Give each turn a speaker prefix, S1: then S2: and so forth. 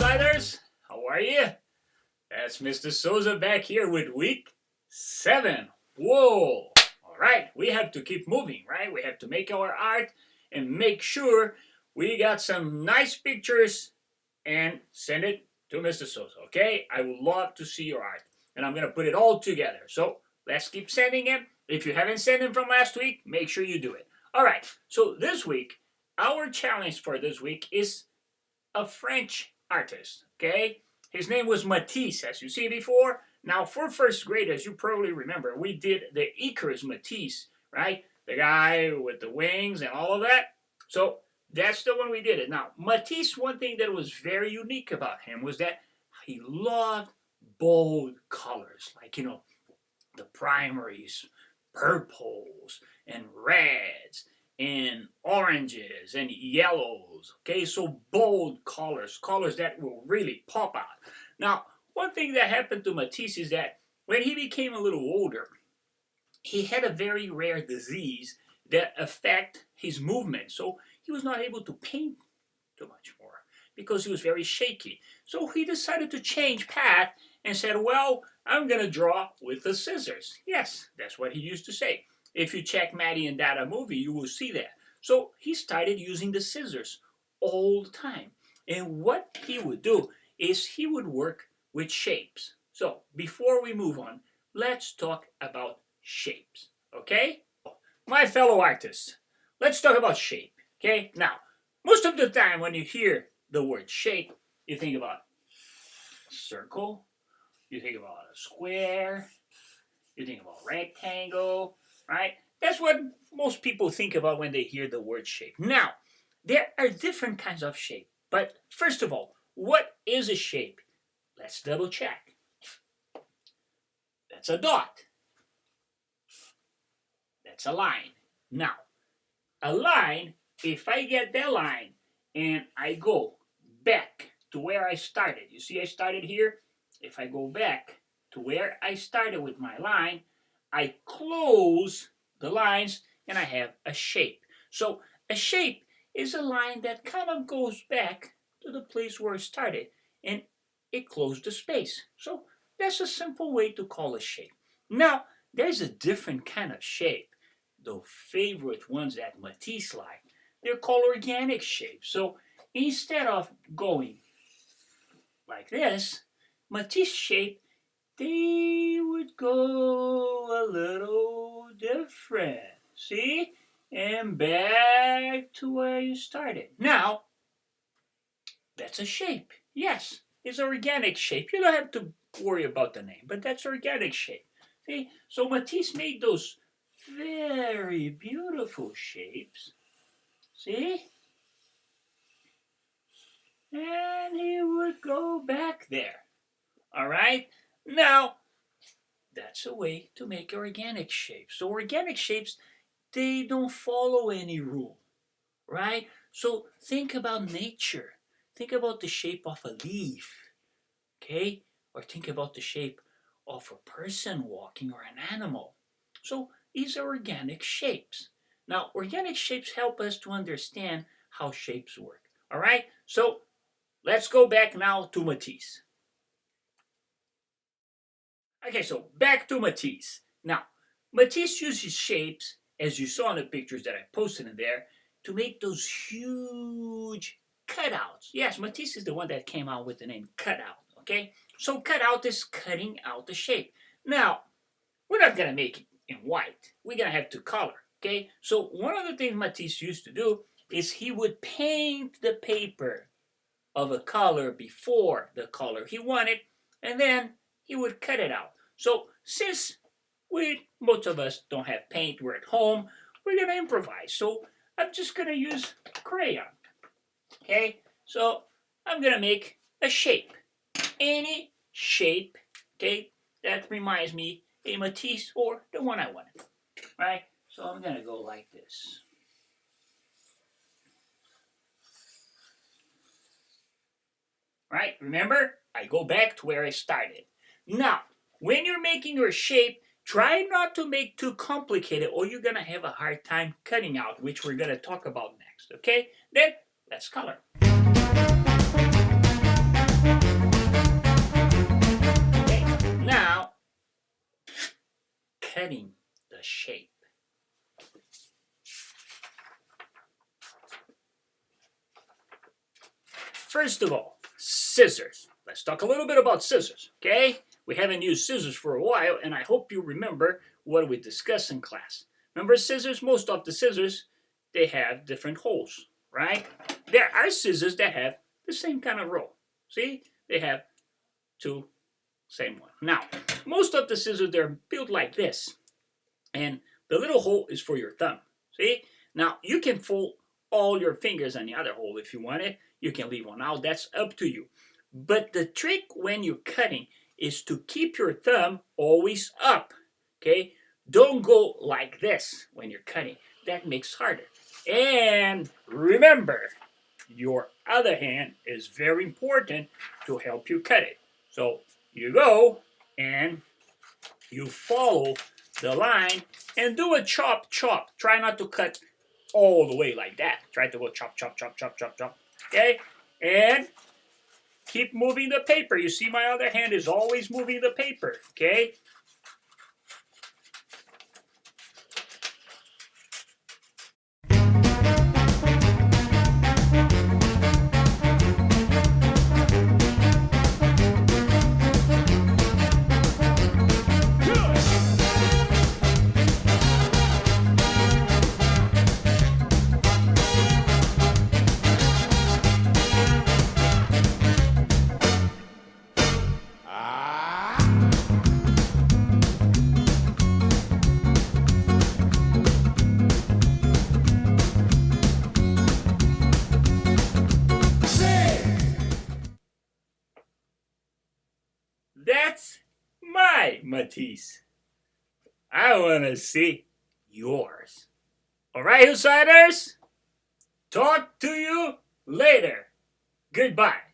S1: sliders, how are you? That's Mr. Souza back here with week 7. Whoa! Alright, we have to keep moving, right? We have to make our art and make sure we got some nice pictures and send it to Mr. Souza, okay? I would love to see your art and I'm going to put it all together. So let's keep sending him. If you haven't sent him from last week, make sure you do it. Alright, so this week, our challenge for this week is a French artist, okay? His name was Matisse, as you see before. Now, for first grade, as you probably remember, we did the Icarus Matisse, right? The guy with the wings and all of that. So that's the one we did it. Now, Matisse, one thing that was very unique about him was that he loved bold colors, like, you know, the primaries, purples and reds and oranges and yellows, okay? So bold colors, colors that will really pop out. Now, one thing that happened to Matisse is that when he became a little older, he had a very rare disease that affected his movement. So he was not able to paint too much more because he was very shaky. So he decided to change path and said, well, I'm going to draw with the scissors. Yes, that's what he used to say. If you check Maddie and Dada movie, you will see that. So he started using the scissors all the time. And what he would do is he would work with shapes. So before we move on, let's talk about shapes, okay? My fellow artists, let's talk about shape, okay? Now, most of the time when you hear the word shape, you think about a circle, you think about a square, you think about rectangle, right? That's what most people think about when they hear the word shape. Now, there are different kinds of shape. But first of all, what is a shape? Let's double check. That's a dot. That's a line. Now, a line, if I get that line and I go back to where I started, you see I started here? If I go back to where I started with my line, I close the lines and I have a shape. So a shape is a line that kind of goes back to the place where it started and it closed the space. So that's a simple way to call a shape. Now, there's a different kind of shape. The favorite ones that Matisse liked, they're called organic shapes. So instead of going like this, Matisse shape, they would go a little different. See? And back to where you started. Now, that's a shape. Yes, it's an organic shape. You don't have to worry about the name, but that's organic shape. See? So Matisse made those very beautiful shapes. See? And he would go back there. All right? Now, that's a way to make organic shapes. So organic shapes, they don't follow any rule, right? So think about nature. Think about the shape of a leaf, okay? Or think about the shape of a person walking or an animal. So these are organic shapes. Now, organic shapes help us to understand how shapes work, all right? So let's go back now to Matisse. Okay, so back to Matisse. Now, Matisse uses shapes, as you saw in the pictures that I posted in there, to make those huge cutouts. Yes, Matisse is the one that came out with the name cutout, okay? So cutout is cutting out the shape. Now, we're not going to make it in white. We're going to have to color, okay? So one of the things Matisse used to do is he would paint the paper of a color before the color he wanted, and then he would cut it out. So since most of us don't have paint, we're at home, we're going to improvise. So I'm just going to use crayon. Okay, so I'm going to make a shape. Any shape, okay, that reminds me a Matisse or the one I wanted. Right? So I'm going to go like this. Right? Remember, I go back to where I started. Now, when you're making your shape, try not to make too complicated or you're going to have a hard time cutting out, which we're going to talk about next, okay? Then, let's color. cutting the shape. First of all, scissors. Let's talk a little bit about scissors, okay? We haven't used scissors for a while, and I hope you remember what we discussed in class. Remember scissors? Most of the scissors, they have different holes, right? There are scissors that have the same kind of roll. See? They have two, same one. Now, most of the scissors, they're built like this. And the little hole is for your thumb. See? Now, you can fold all your fingers on the other hole if you want it. You can leave one out. That's up to you. But the trick when you're cutting is to keep your thumb always up. Okay? Don't go like this when you're cutting. That makes harder. And remember, your other hand is very important to help you cut it. So you go and you follow the line and do a chop, chop. Try not to cut all the way like that. Try to go chop, chop, chop, chop, chop, chop. Okay? And keep moving the paper. You see my other hand is always moving the paper. Okay? That's my Matisse. I want to see yours. All right, Husiders? Talk to you later. Goodbye.